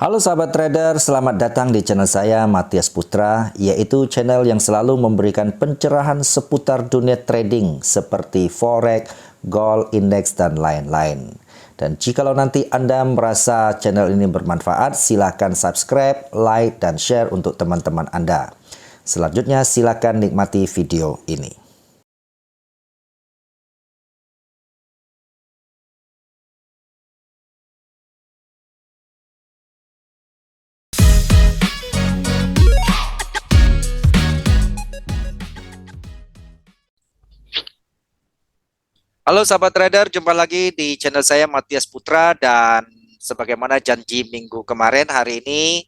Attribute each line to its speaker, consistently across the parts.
Speaker 1: Halo sahabat trader, selamat datang di channel saya Matias Putra, yaitu channel yang selalu memberikan pencerahan seputar dunia trading seperti forex, gold, indeks, dan lain-lain. Dan jikalau nanti Anda merasa channel ini bermanfaat, silakan subscribe, like, dan share untuk teman-teman Anda. Selanjutnya silakan nikmati video ini.
Speaker 2: Halo sahabat trader, jumpa lagi di channel saya Matias Putra, dan sebagaimana janji minggu kemarin, hari ini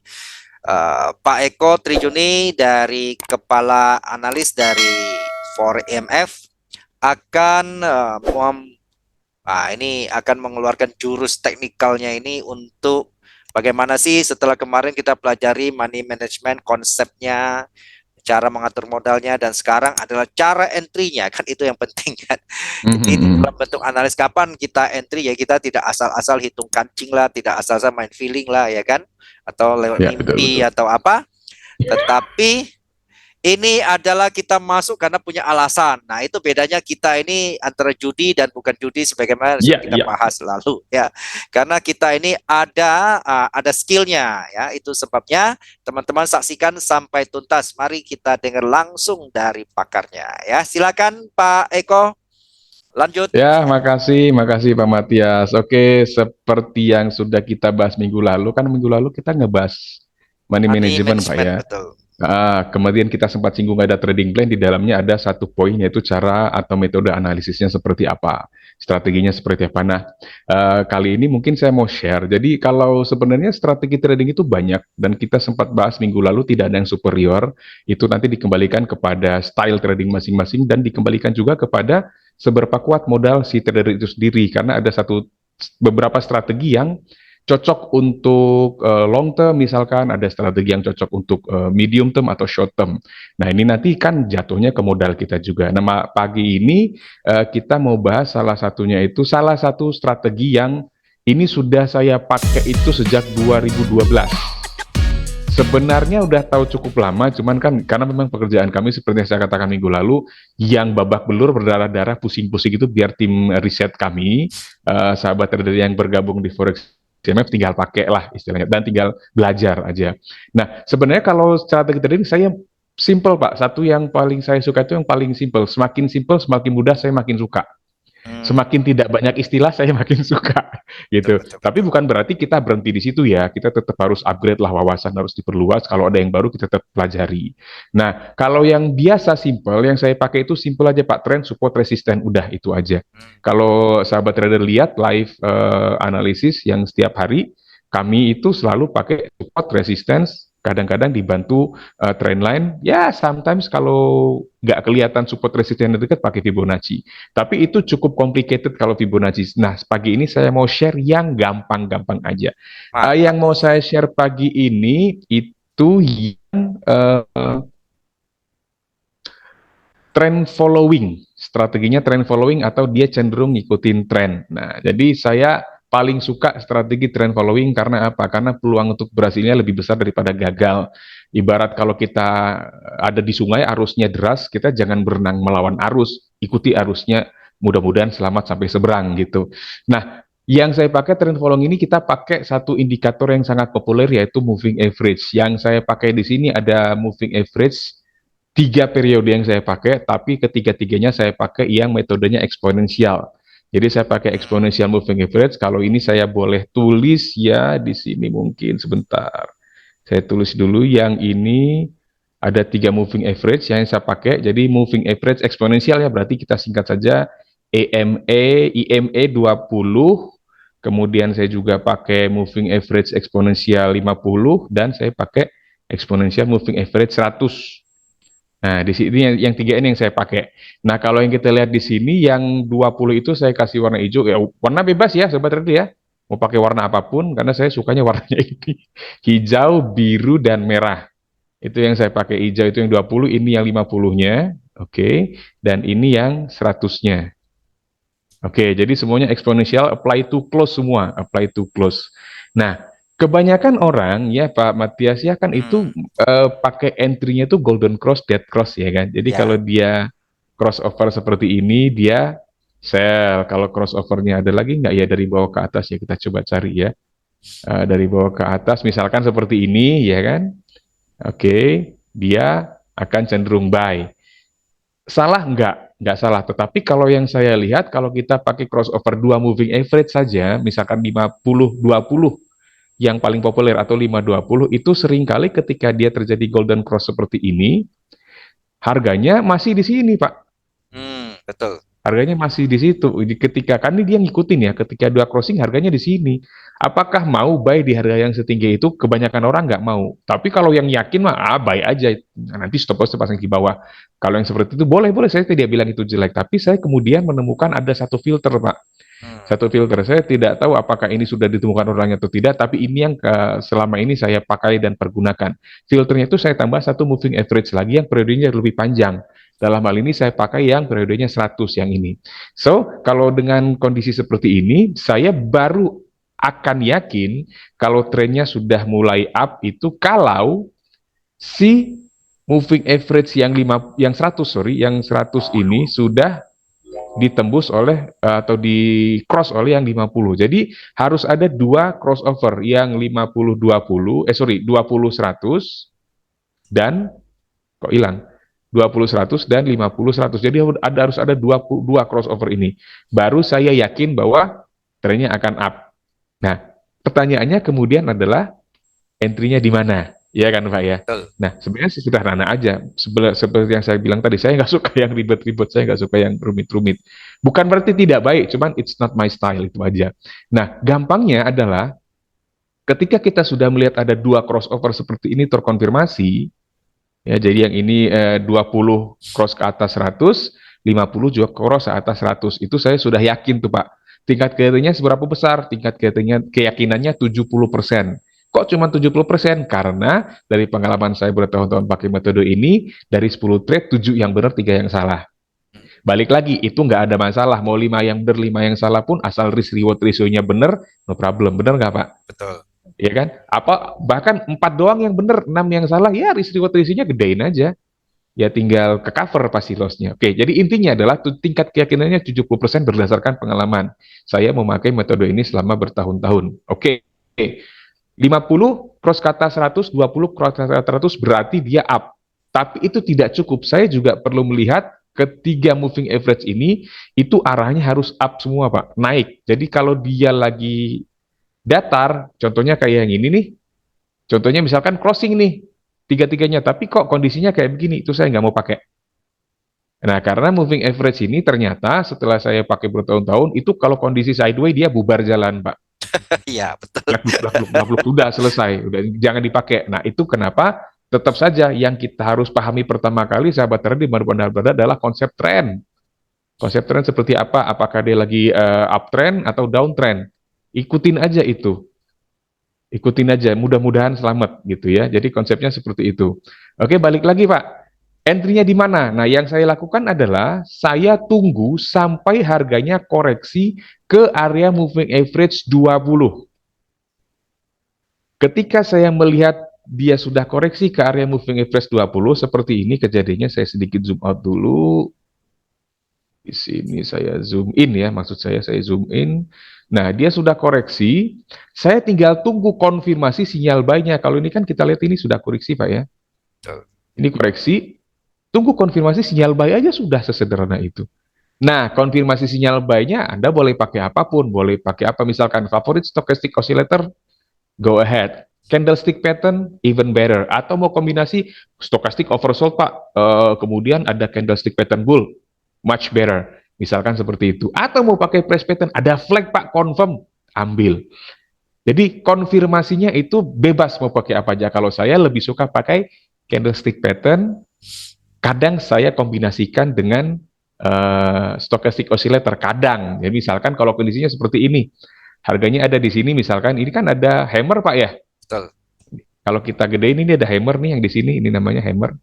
Speaker 2: Pak Eko Trijuni dari Kepala Analis dari FOREMF akan ini akan mengeluarkan jurus teknikalnya ini untuk bagaimana sih setelah kemarin kita pelajari money management, konsepnya, cara mengatur modalnya, dan sekarang adalah cara entry-nya, kan itu yang penting kan. Jadi dalam bentuk analis kapan kita entry, ya kita tidak asal-asal hitung kancing lah, tidak asal-asal main feeling lah ya kan, atau lewat mimpi atau apa, tetapi ini adalah kita masuk karena punya alasan. Nah, itu bedanya kita ini antara judi dan bukan judi, sebagaimana sudah kita bahas lalu ya. Karena kita ini ada skillnya ya. Itu sebabnya teman-teman saksikan sampai tuntas. Mari kita dengar langsung dari pakarnya ya. Silakan Pak Eko, lanjut.
Speaker 3: Ya, makasih Pak Matias. Oke, seperti yang sudah kita bahas minggu lalu, kan minggu lalu kita ngebahas money management, Pak ya.
Speaker 2: Betul.
Speaker 3: Kemudian kita sempat singgung ada trading plan, di dalamnya ada satu poin, yaitu cara atau metode analisisnya seperti apa, strateginya seperti apa. Nah, kali ini mungkin saya mau share. Jadi kalau sebenarnya strategi trading itu banyak, dan kita sempat bahas minggu lalu tidak ada yang superior, itu nanti dikembalikan kepada style trading masing-masing, dan dikembalikan juga kepada seberapa kuat modal si trader itu sendiri, karena ada beberapa strategi yang cocok untuk long term, misalkan ada strategi yang cocok untuk medium term atau short term. Nah, ini nanti kan jatuhnya ke modal kita juga. Nah, pagi ini kita mau bahas salah satu strategi yang ini sudah saya pakai itu sejak 2012. Sebenarnya udah tahu cukup lama, cuman kan karena memang pekerjaan kami seperti yang saya katakan minggu lalu, yang babak belur, berdarah-darah, pusing-pusing itu biar tim riset kami, sahabat trader yang bergabung di Forex CMF tinggal pakai lah istilahnya, dan tinggal belajar aja. Nah, sebenarnya kalau strategi trading saya simple, Pak. Satu yang paling saya suka itu yang paling simple. Semakin simple, semakin mudah, saya makin suka. Semakin tidak banyak istilah, saya makin suka gitu. Tapi bukan berarti kita berhenti di situ ya. Kita tetap harus upgrade lah, wawasan harus diperluas. Kalau ada yang baru kita tetap pelajari. Nah, kalau yang biasa simple, yang saya pakai itu simple aja, Pak. Trend, support, resisten, udah itu aja. Kalau sahabat trader lihat live analisis yang setiap hari, kami itu selalu pakai support, resistance, kadang-kadang dibantu trendline. Ya, sometimes kalau nggak kelihatan support resistance dekat, pakai Fibonacci. Tapi itu cukup complicated kalau Fibonacci. Nah, pagi ini saya mau share yang gampang-gampang aja. Yang mau saya share pagi ini itu yang trend following. Strateginya trend following atau dia cenderung ngikutin tren. Nah, jadi saya paling suka strategi trend following karena apa? Karena peluang untuk berhasilnya lebih besar daripada gagal. Ibarat kalau kita ada di sungai, arusnya deras, kita jangan berenang melawan arus, ikuti arusnya, mudah-mudahan selamat sampai seberang gitu. Nah, yang saya pakai trend following ini, kita pakai satu indikator yang sangat populer, yaitu moving average. Yang saya pakai di sini ada moving average 3 periode yang saya pakai, tapi ketiga-tiganya saya pakai yang metodenya eksponensial. Jadi saya pakai exponential moving average. Kalau ini saya boleh tulis ya di sini, mungkin sebentar. Saya tulis dulu yang ini, ada 3 moving average yang saya pakai. Jadi moving average eksponensial ya, berarti kita singkat saja IME 20. Kemudian saya juga pakai moving average eksponensial 50, dan saya pakai eksponensial moving average 100. Nah, di sini yang 3 ini yang saya pakai. Nah, kalau yang kita lihat di sini, yang 20 itu saya kasih warna hijau. Ya, warna bebas ya, Sobat Trader ya. Mau pakai warna apapun, karena saya sukanya warnanya ini. Hijau, biru, dan merah. Itu yang saya pakai. Hijau itu yang 20, ini yang 50-nya. Oke. Dan ini yang 100-nya. Oke, jadi semuanya eksponensial, apply to close semua. Apply to close. Nah, kebanyakan orang ya Pak Matias ya kan itu pakai entry-nya itu golden cross, dead cross ya kan. Jadi kalau
Speaker 2: Ya,
Speaker 3: dia crossover seperti ini dia sell. Kalau crossovernya ada lagi nggak ya dari bawah ke atas ya kita coba cari ya. Dari bawah ke atas misalkan seperti ini ya kan. Oke, dia akan cenderung buy. Salah nggak salah. Tetapi kalau yang saya lihat, kalau kita pakai crossover 2 moving average saja, misalkan 50-20 yang paling populer atau 5-20, itu seringkali ketika dia terjadi golden cross seperti ini, harganya masih di sini, Pak.
Speaker 2: betul.
Speaker 3: Harganya masih di situ. Ketika kan ini dia ngikutin ya, ketika dua crossing harganya di sini. Apakah mau buy di harga yang setinggi itu? Kebanyakan orang nggak mau. Tapi kalau yang yakin mah buy aja. Nah, nanti stop loss pasang di bawah. Kalau yang seperti itu boleh boleh saya tidak bilang itu jelek. Tapi saya kemudian menemukan ada satu filter Pak. Satu filter saya tidak tahu apakah ini sudah ditemukan orangnya atau tidak. Tapi ini yang selama ini saya pakai dan pergunakan. Filternya itu saya tambah satu moving average lagi yang periodenya lebih panjang. Dalam hal ini saya pakai yang periodenya 100 yang ini. So, kalau dengan kondisi seperti ini, saya baru akan yakin kalau trennya sudah mulai up itu kalau si moving average yang 100 yang 100 ini sudah ditembus oleh atau di cross oleh yang 50. Jadi harus ada dua crossover yang 50-20, 20-100 dan kok hilang? 20-100 dan 50-100. Jadi harus ada dua crossover ini. Baru saya yakin bahwa trennya akan up. Nah, pertanyaannya kemudian adalah entry-nya di mana? Ya kan Pak ya?
Speaker 2: Betul.
Speaker 3: Nah, sebenarnya sederhana aja. Seperti yang saya bilang tadi, saya nggak suka yang ribet-ribet, saya nggak suka yang rumit-rumit. Bukan berarti tidak baik, cuman it's not my style, itu aja. Nah, gampangnya adalah ketika kita sudah melihat ada dua crossover seperti ini terkonfirmasi, ya, jadi yang ini 20 cross ke atas 100, 50 juga cross ke atas 100. Itu saya sudah yakin tuh Pak. Tingkat keyakinannya seberapa besar? Tingkat keyakinannya 70%. Kok cuma 70%? Karena dari pengalaman saya bertahun-tahun pakai metode ini, dari 10 trade, 7 yang benar, 3 yang salah. Balik lagi, itu nggak ada masalah. Mau 5 yang benar, 5 yang salah pun, asal risk-reward ratio-nya benar, no problem. Benar nggak Pak?
Speaker 2: Betul.
Speaker 3: Ya kan? Apa bahkan 4 doang yang benar, 6 yang salah, ya risk-reward ratio-nya gedein aja. Ya tinggal ke cover pasti loss-nya. Oke, jadi intinya adalah tingkat keyakinannya 70% berdasarkan pengalaman. Saya memakai metode ini selama bertahun-tahun. Oke. 50 cross kata 100, 20 cross kata 100 berarti dia up. Tapi itu tidak cukup. Saya juga perlu melihat ketiga moving average ini itu arahnya harus up semua, Pak. Naik. Jadi kalau dia lagi datar, contohnya kayak yang ini nih. Contohnya misalkan crossing nih, tiga-tiganya, tapi kok kondisinya kayak begini, itu saya nggak mau pakai. Nah, karena moving average ini ternyata setelah saya pakai bertahun-tahun, itu kalau kondisi sideways dia bubar jalan, Pak.
Speaker 2: Iya, betul.
Speaker 3: Lagluk, udah selesai, udah jangan dipakai. Nah, itu kenapa tetap saja yang kita harus pahami pertama kali, sahabat trader di mana berada adalah konsep tren. Konsep tren seperti apa? Apakah dia lagi uptrend atau downtrend? Ikutin aja itu. Ikutin aja, mudah-mudahan selamat gitu ya. Jadi konsepnya seperti itu. Oke, balik lagi Pak. Entry-nya di mana? Nah, yang saya lakukan adalah saya tunggu sampai harganya koreksi ke area moving average 20. Ketika saya melihat dia sudah koreksi ke area moving average 20, seperti ini kejadiannya, saya sedikit zoom out dulu. Di sini saya zoom in ya, maksud saya zoom in. Nah, dia sudah koreksi, saya tinggal tunggu konfirmasi sinyal buy-nya. Kalau ini kan kita lihat ini sudah koreksi Pak ya. Ini koreksi, tunggu konfirmasi sinyal buy aja sudah sesederhana itu. Nah, konfirmasi sinyal buy-nya Anda boleh pakai apapun, boleh pakai apa, misalkan favorit stochastic oscillator, go ahead. Candlestick pattern, even better. Atau mau kombinasi stochastic oversold Pak, kemudian ada candlestick pattern bull, much better. Misalkan seperti itu. Atau mau pakai price pattern, ada flag Pak, confirm, ambil. Jadi konfirmasinya itu bebas mau pakai apa aja. Kalau saya lebih suka pakai candlestick pattern, kadang saya kombinasikan dengan stochastic oscillator, kadang. Jadi misalkan kalau kondisinya seperti ini, harganya ada di sini, misalkan ini kan ada hammer Pak ya.
Speaker 2: Betul.
Speaker 3: Kalau kita gedein ini ada hammer nih yang di sini, ini namanya hammer.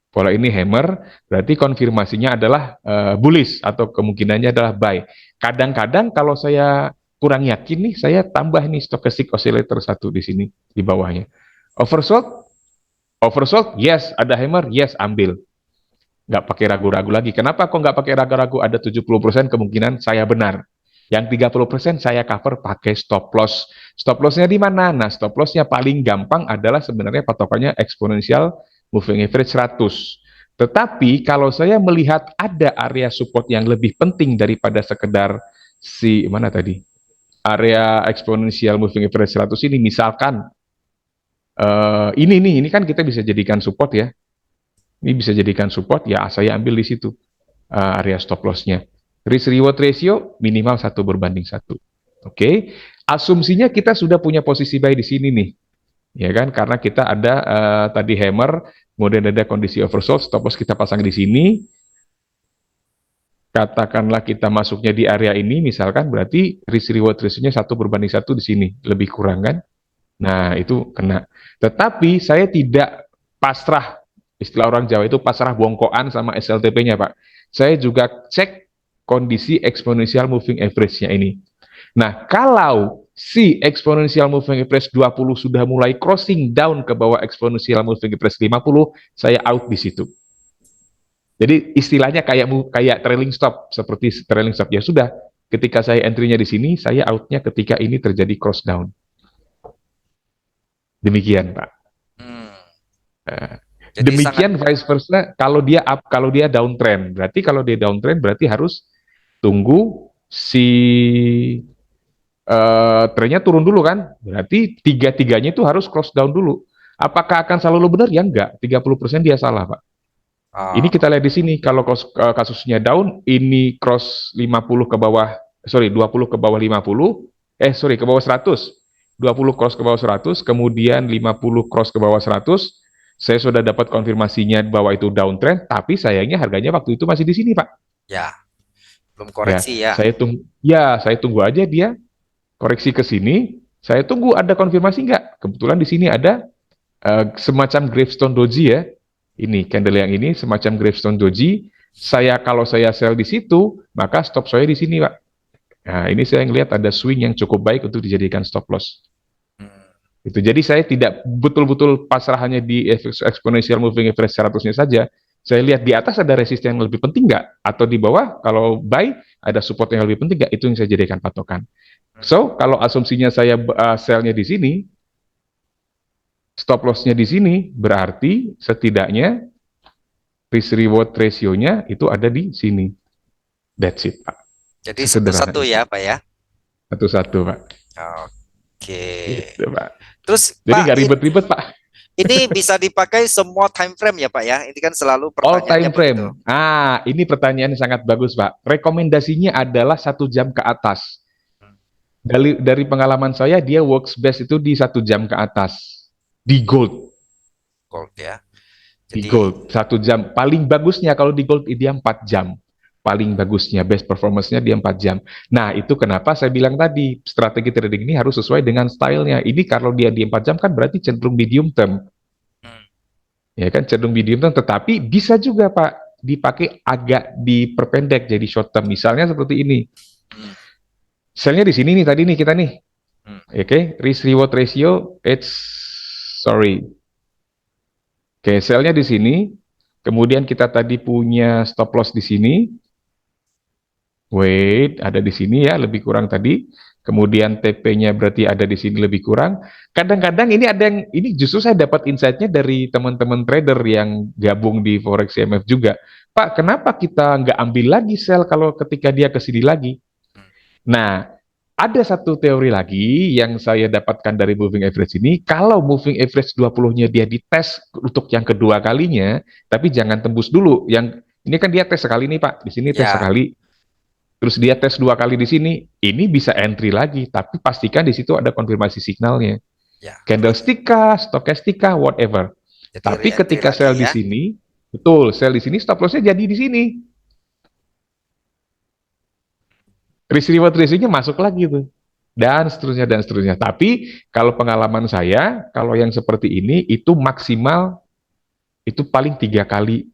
Speaker 3: Pola ini hammer, berarti konfirmasinya adalah bullish atau kemungkinannya adalah buy. Kadang-kadang kalau saya kurang yakin nih, saya tambah nih stochastic oscillator satu di sini, di bawahnya. Oversold, yes. Ada hammer, yes, ambil. Nggak pakai ragu-ragu lagi. Kenapa kok nggak pakai ragu-ragu? Ada 70% kemungkinan saya benar. Yang 30% saya cover pakai stop loss. Stop lossnya di mana? Nah, stop lossnya paling gampang adalah sebenarnya patokannya eksponensial moving average 100. Tetapi kalau saya melihat ada area support yang lebih penting daripada sekedar mana tadi? Area eksponensial moving average 100 ini, misalkan ini kan kita bisa jadikan support ya. Ini bisa jadikan support, ya saya ambil di situ area stop loss-nya. Risk reward ratio minimal 1:1. Oke. Asumsinya kita sudah punya posisi buy di sini nih. Ya kan? Karena kita ada tadi hammer, kemudian ada kondisi oversold, stop loss kita pasang di sini. Katakanlah kita masuknya di area ini, misalkan berarti risk reward ratio-nya 1:1 di sini, lebih kurang kan? Nah, itu kena. Tetapi saya tidak pasrah, istilah orang Jawa itu pasrah bongkoan sama SLTP-nya, Pak. Saya juga cek kondisi exponential moving average-nya ini. Nah, kalau si exponential moving average 20 sudah mulai crossing down ke bawah exponential moving average 50, saya out di situ. Jadi istilahnya kayak trailing stop, seperti trailing stop. Ya sudah, ketika saya entry-nya di sini, saya out-nya ketika ini terjadi cross down. Demikian, Pak.
Speaker 2: Jadi
Speaker 3: Demikian vice versa kalau dia up, kalau dia downtrend. Berarti kalau dia downtrend berarti harus tunggu si trennya turun dulu kan. Berarti tiga-tiganya itu harus cross down dulu. Apakah akan selalu benar? Ya enggak. 30% dia salah, Pak. Ini kita lihat di sini kalau kasusnya down, ini cross 50 ke bawah, 20 ke bawah 50, ke bawah 100. 20 cross ke bawah 100, kemudian 50 cross ke bawah 100. Saya sudah dapat konfirmasinya bahwa itu downtrend, tapi sayangnya harganya waktu itu masih di sini, Pak.
Speaker 2: Ya, belum koreksi ya.
Speaker 3: Saya tunggu aja dia koreksi ke sini. Saya tunggu ada konfirmasi nggak. Kebetulan di sini ada semacam gravestone doji ya. Ini candle yang ini semacam gravestone doji. Kalau saya sell di situ, maka stop saya di sini, Pak. Nah, ini saya ngelihat ada swing yang cukup baik untuk dijadikan stop loss. Itu. Jadi saya tidak betul-betul pasrah hanya di exponential moving average 100-nya saja. Saya lihat di atas ada resisten yang lebih penting nggak? Atau di bawah, kalau buy, ada support yang lebih penting nggak? Itu yang saya jadikan patokan. So, kalau asumsinya saya sell-nya di sini, stop loss-nya di sini, berarti setidaknya risk reward ratio-nya itu ada di sini. That's it, Pak.
Speaker 2: Jadi satu-satu ya, Pak ya?
Speaker 3: Satu-satu, Pak.
Speaker 2: Oke.
Speaker 3: Gitu, Pak.
Speaker 2: Terus,
Speaker 3: jadi
Speaker 2: Pak,
Speaker 3: nggak ribet-ribet, Pak.
Speaker 2: Ini bisa dipakai semua time frame ya, Pak ya? Ini kan selalu
Speaker 3: All
Speaker 2: pertanyaannya
Speaker 3: time frame.
Speaker 2: begitu.
Speaker 3: Ini pertanyaan yang sangat bagus, Pak. Rekomendasinya adalah 1 jam ke atas. Dari pengalaman saya, dia works best itu di 1 jam ke atas. Di gold.
Speaker 2: Gold ya.
Speaker 3: Di gold, 1 jam. Paling bagusnya kalau di gold, dia 4 jam. Paling bagusnya, best performance-nya dia 4 jam. Nah, itu kenapa saya bilang tadi, strategi trading ini harus sesuai dengan stylenya. Ini kalau dia di 4 jam kan berarti cenderung medium term. Ya kan, cenderung medium term, tetapi bisa juga, Pak, dipakai agak diperpendek jadi short term. Misalnya seperti ini. Sell-nya di sini nih, tadi nih kita nih. Oke, risk reward ratio, Oke, sell-nya di sini. Kemudian kita tadi punya stop loss di sini. Wait, ada di sini ya, lebih kurang tadi. Kemudian TP-nya berarti ada di sini lebih kurang. Kadang-kadang ini justru saya dapat insight-nya dari teman-teman trader yang gabung di Forex CMF juga. Pak, kenapa kita nggak ambil lagi sell kalau ketika dia ke sini lagi? Nah, ada satu teori lagi yang saya dapatkan dari moving average ini. Kalau moving average 20-nya dia dites untuk yang kedua kalinya, tapi jangan tembus dulu. Yang ini kan dia tes sekali nih, Pak. Di sini tes sekali. Terus dia tes 2 kali di sini, ini bisa entry lagi, tapi pastikan di situ ada konfirmasi signalnya. Candlestick kah, stochastic kah, whatever. Jadi tapi ketika sell di sini, betul, sell di sini, stop loss-nya jadi di sini. Risk reward ratio-nya masuk lagi tuh. Dan seterusnya, dan seterusnya. Tapi kalau pengalaman saya, kalau yang seperti ini, itu maksimal, itu paling 3 kali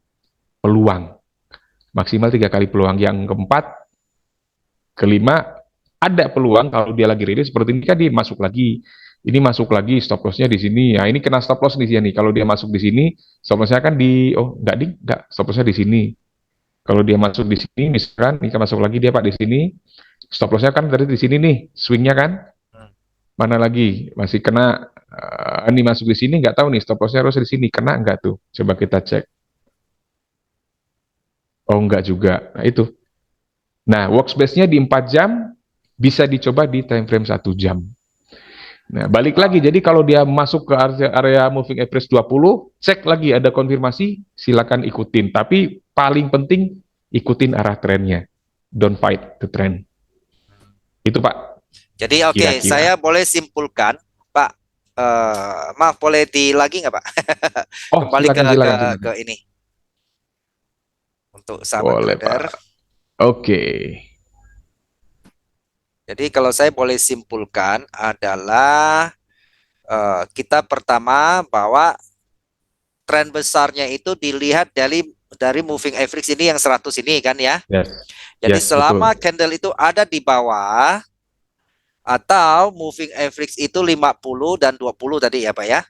Speaker 3: peluang. Maksimal 3 kali peluang. Yang keempat, kelima, ada peluang kalau dia lagi ready seperti ini kan dia masuk lagi. Ini masuk lagi stop lossnya di sini. Ya ini kena stop loss di sini. Kalau dia masuk di sini, stop lossnya kan di enggak stop lossnya di sini. Kalau dia masuk di sini, misalkan ini kan masuk lagi dia Pak di sini, stop lossnya kan dari di sini nih, swingnya kan
Speaker 2: Hmm.
Speaker 3: mana lagi masih kena. Ini masuk di sini nggak tahu nih stop lossnya harus di sini kena nggak tuh? Coba kita cek. Oh enggak juga. Nah itu. Nah workspace-nya di 4 jam bisa dicoba di time frame 1 jam. Nah, balik lagi. Jadi kalau dia masuk ke area moving average 20, cek lagi ada konfirmasi, silakan ikutin. Tapi paling penting ikutin arah trennya. Don't fight the trend. Itu Pak,
Speaker 2: Jadi oke,
Speaker 3: kira-kira.
Speaker 2: saya boleh simpulkan, Pak. Maaf, boleh lagi nggak, Pak?
Speaker 3: Oh,
Speaker 2: Kembali
Speaker 3: silakan, silakan.
Speaker 2: ke ini untuk sahabat
Speaker 3: Boleh
Speaker 2: trader.
Speaker 3: Pak. Oke.
Speaker 2: Jadi kalau saya boleh simpulkan adalah kita pertama bahwa tren besarnya itu dilihat dari moving average ini yang 100 ini kan ya.
Speaker 3: Yes.
Speaker 2: Jadi
Speaker 3: Yes,
Speaker 2: selama
Speaker 3: betul.
Speaker 2: candle itu ada di bawah atau moving average itu 50 dan 20 tadi ya Pak ya.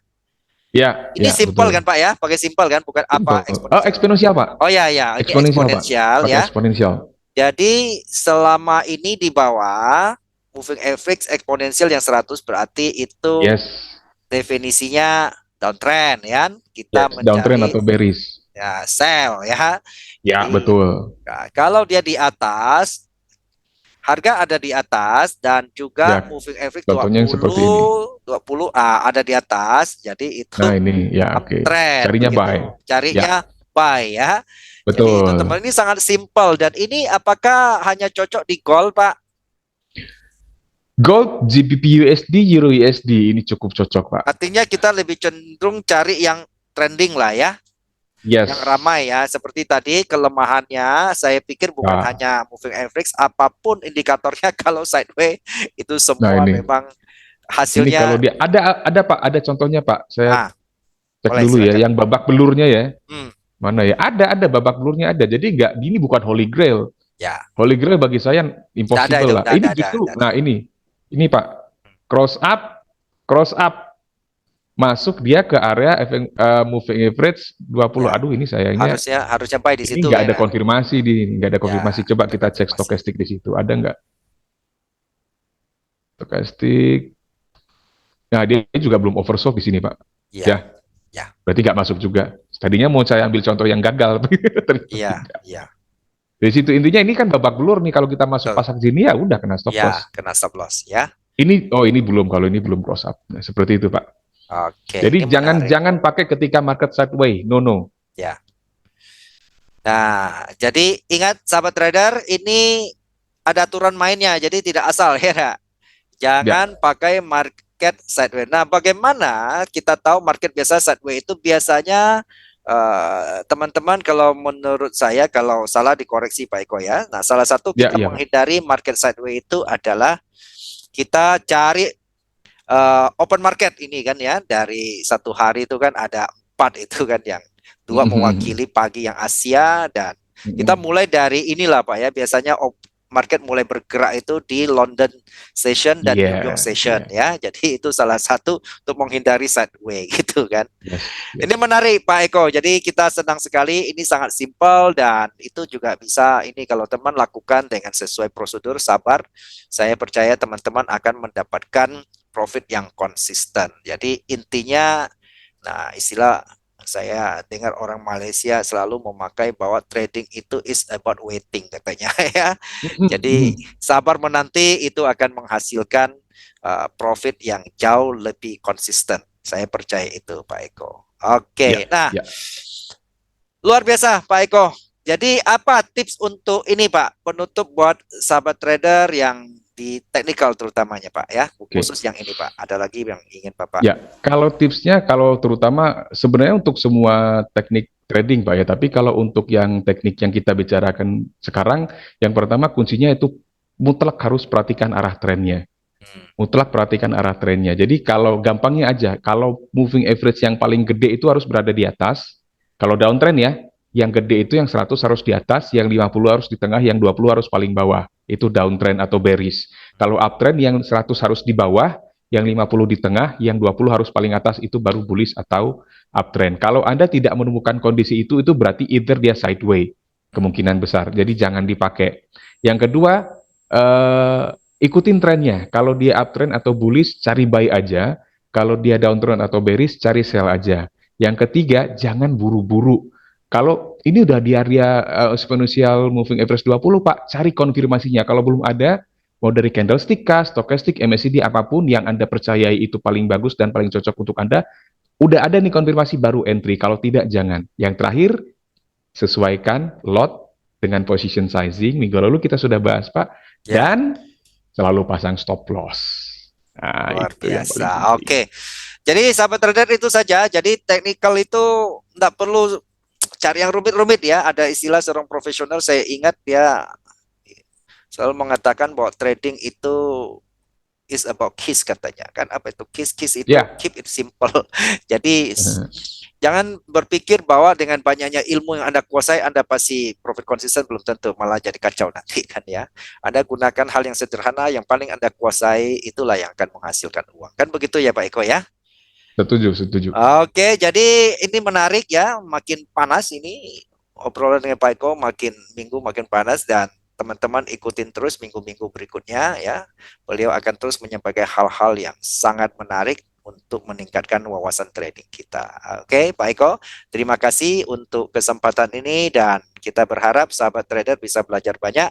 Speaker 3: Ya,
Speaker 2: Ini
Speaker 3: ya,
Speaker 2: simpel
Speaker 3: betul.
Speaker 2: kan Pak ya? Pakai simpel kan, bukan apa
Speaker 3: Betul. Oh,
Speaker 2: eksponensial.
Speaker 3: eksponensial Pak.
Speaker 2: Oh ya ya, ini
Speaker 3: Eksponensial Pak.
Speaker 2: eksponensial
Speaker 3: Pakai
Speaker 2: ya.
Speaker 3: eksponensial.
Speaker 2: Jadi selama ini di bawah moving average eksponensial yang 100 berarti itu
Speaker 3: Yes.
Speaker 2: definisinya downtrend ya. Kita
Speaker 3: Yes, downtrend
Speaker 2: mencari
Speaker 3: atau bearish.
Speaker 2: ya sell ya.
Speaker 3: Ya,
Speaker 2: Jadi
Speaker 3: betul.
Speaker 2: nah, kalau dia di atas, harga ada di atas dan juga
Speaker 3: Ya,
Speaker 2: moving average
Speaker 3: contohnya yang seperti ini.
Speaker 2: 20 ada di atas. Jadi itu
Speaker 3: Nah, ini ya oke.
Speaker 2: uptrend
Speaker 3: Carinya
Speaker 2: begitu.
Speaker 3: buy.
Speaker 2: Carinya
Speaker 3: Ya,
Speaker 2: buy ya. Jadi itu
Speaker 3: betul.
Speaker 2: teman ini sangat simpel dan ini apakah hanya cocok di gold Pak?
Speaker 3: Gold, GBP USD, Euro USD ini cukup cocok, Pak.
Speaker 2: Artinya kita lebih cenderung cari yang trending lah ya,
Speaker 3: Yes.
Speaker 2: yang ramai ya. Seperti tadi kelemahannya saya pikir bukan
Speaker 3: Nah,
Speaker 2: hanya moving average, apapun indikatornya kalau sideways itu
Speaker 3: nah
Speaker 2: semua
Speaker 3: ini.
Speaker 2: memang
Speaker 3: Ini kalau
Speaker 2: hasilnya.
Speaker 3: dia ada Pak, ada contohnya Pak. Saya cek
Speaker 2: Boleh
Speaker 3: dulu ya,
Speaker 2: silakan.
Speaker 3: yang babak belurnya ya.
Speaker 2: Hmm,
Speaker 3: Mana ya? Ada babak belurnya ada. Jadi nggak, ini bukan holy grail.
Speaker 2: ya,
Speaker 3: Holy grail bagi saya
Speaker 2: tidak ada
Speaker 3: impossible
Speaker 2: itu,
Speaker 3: lah.
Speaker 2: tidak
Speaker 3: Ini
Speaker 2: ada,
Speaker 3: justru,
Speaker 2: tidak ada.
Speaker 3: nah ini Pak, cross up, masuk dia ke area moving average 20.
Speaker 2: Ya,
Speaker 3: Aduh, ini sayangnya
Speaker 2: harusnya buy di
Speaker 3: ini
Speaker 2: situ
Speaker 3: nggak
Speaker 2: ya.
Speaker 3: ada konfirmasi nggak ada konfirmasi.
Speaker 2: Ya,
Speaker 3: Coba
Speaker 2: ada
Speaker 3: kita cek
Speaker 2: konfirmasi.
Speaker 3: stokastik di situ. Ada nggak stokastik? Nah, dia juga belum oversold di sini, Pak.
Speaker 2: Iya,
Speaker 3: Ya,
Speaker 2: ya,
Speaker 3: berarti nggak masuk juga. Tadinya mau saya ambil contoh yang gagal, ternyata
Speaker 2: iya,
Speaker 3: tidak.
Speaker 2: iya.
Speaker 3: Dari situ intinya ini kan babak belur nih. Kalau kita masuk
Speaker 2: Betul.
Speaker 3: pasang sini ya udah kena stop loss.
Speaker 2: Ya, kena stop loss ya.
Speaker 3: Ini belum, kalau ini belum cross up. Nah, seperti itu, Pak.
Speaker 2: Oke,
Speaker 3: Jadi
Speaker 2: ini menarik.
Speaker 3: jangan pakai ketika market sideways. No.
Speaker 2: Ya. Nah, jadi ingat sahabat trader, ini ada aturan mainnya, jadi tidak asal ya. Nak? Jangan
Speaker 3: Ya,
Speaker 2: pakai market sideways. Nah, bagaimana kita tahu market biasa sideways itu biasanya teman-teman kalau menurut saya kalau salah dikoreksi Pak Eko ya. Nah, salah satu kita
Speaker 3: Pak.
Speaker 2: menghindari market sideways itu adalah kita cari open market ini kan ya, dari satu hari itu kan ada 4 itu kan, yang 2 mewakili pagi yang Asia, dan kita mulai dari inilah Pak ya, biasanya market mulai bergerak itu di London session dan New York session ya. Jadi itu salah satu untuk menghindari sideways gitu kan.
Speaker 3: Yes.
Speaker 2: Ini menarik Pak Eko. Jadi kita senang sekali, ini sangat simpel dan itu juga bisa ini kalau teman lakukan dengan sesuai prosedur, sabar. Saya percaya teman-teman akan mendapatkan profit yang konsisten. Jadi intinya, nah istilah saya dengar orang Malaysia selalu memakai bahwa trading itu is about waiting katanya ya. Jadi sabar menanti itu akan menghasilkan profit yang jauh lebih konsisten. Saya percaya itu Pak Eko. Oke, nah luar biasa Pak Eko. Jadi apa tips untuk ini Pak, penutup buat sahabat trader yang di teknikal terutamanya Pak ya, khusus yang ini Pak. Ada lagi yang ingin Bapak?
Speaker 3: Ya, kalau tipsnya, kalau terutama sebenarnya untuk semua teknik trading Pak ya, tapi kalau untuk yang teknik yang kita bicarakan sekarang, yang pertama kuncinya itu mutlak harus perhatikan arah trennya. Mutlak perhatikan arah trennya. Jadi kalau gampangnya aja, kalau moving average yang paling gede itu harus berada di atas. Kalau downtrend ya, Yang gede itu yang 100 harus di atas, yang 50 harus di tengah, yang 20 harus paling bawah. Itu downtrend atau bearish. Kalau uptrend yang 100 harus di bawah, yang 50 di tengah, yang 20 harus paling atas, itu baru bullish atau uptrend. Kalau Anda tidak menemukan kondisi itu berarti either dia sideways, kemungkinan besar. Jadi jangan dipakai. Yang kedua, ikutin trennya. Kalau dia uptrend atau bullish, cari buy aja. Kalau dia downtrend atau bearish, cari sell aja. Yang ketiga, jangan buru-buru. Kalau ini udah di area exponential moving average 20, Pak, cari konfirmasinya. Kalau belum ada, mau dari candlestick kah, stochastic, MACD, apapun yang Anda percayai itu paling bagus dan paling cocok untuk Anda, udah ada nih konfirmasi baru entry. Kalau tidak, jangan. Yang terakhir, sesuaikan lot dengan position sizing. Minggu lalu kita sudah bahas, Pak.
Speaker 2: Ya,
Speaker 3: Dan selalu pasang stop loss. Nah,
Speaker 2: luar
Speaker 3: itu yang paling
Speaker 2: biasa.
Speaker 3: penting.
Speaker 2: Oke. Jadi sahabat trader itu saja. Jadi technical itu enggak perlu cari yang rumit-rumit ya. Ada istilah seorang profesional saya ingat dia selalu mengatakan bahwa trading itu is about kiss katanya kan, apa itu kiss itu
Speaker 3: Ya,
Speaker 2: keep it simple. Jadi jangan berpikir bahwa dengan banyaknya ilmu yang Anda kuasai Anda pasti profit konsisten, belum tentu, malah jadi kacau nanti kan ya. Anda gunakan hal yang sederhana yang paling Anda kuasai, itulah yang akan menghasilkan uang. Kan begitu ya Pak Eko ya.
Speaker 3: setuju, setuju.
Speaker 2: Oke, jadi ini menarik ya, makin panas ini obrolan dengan Pak Eko, makin minggu makin panas, dan teman-teman ikutin terus minggu-minggu berikutnya ya. Beliau akan terus menyampaikan hal-hal yang sangat menarik untuk meningkatkan wawasan trading kita. Oke, Pak Eko, terima kasih untuk kesempatan ini dan kita berharap sahabat trader bisa belajar banyak.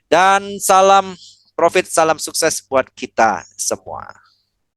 Speaker 2: Dan salam profit, salam sukses buat kita semua.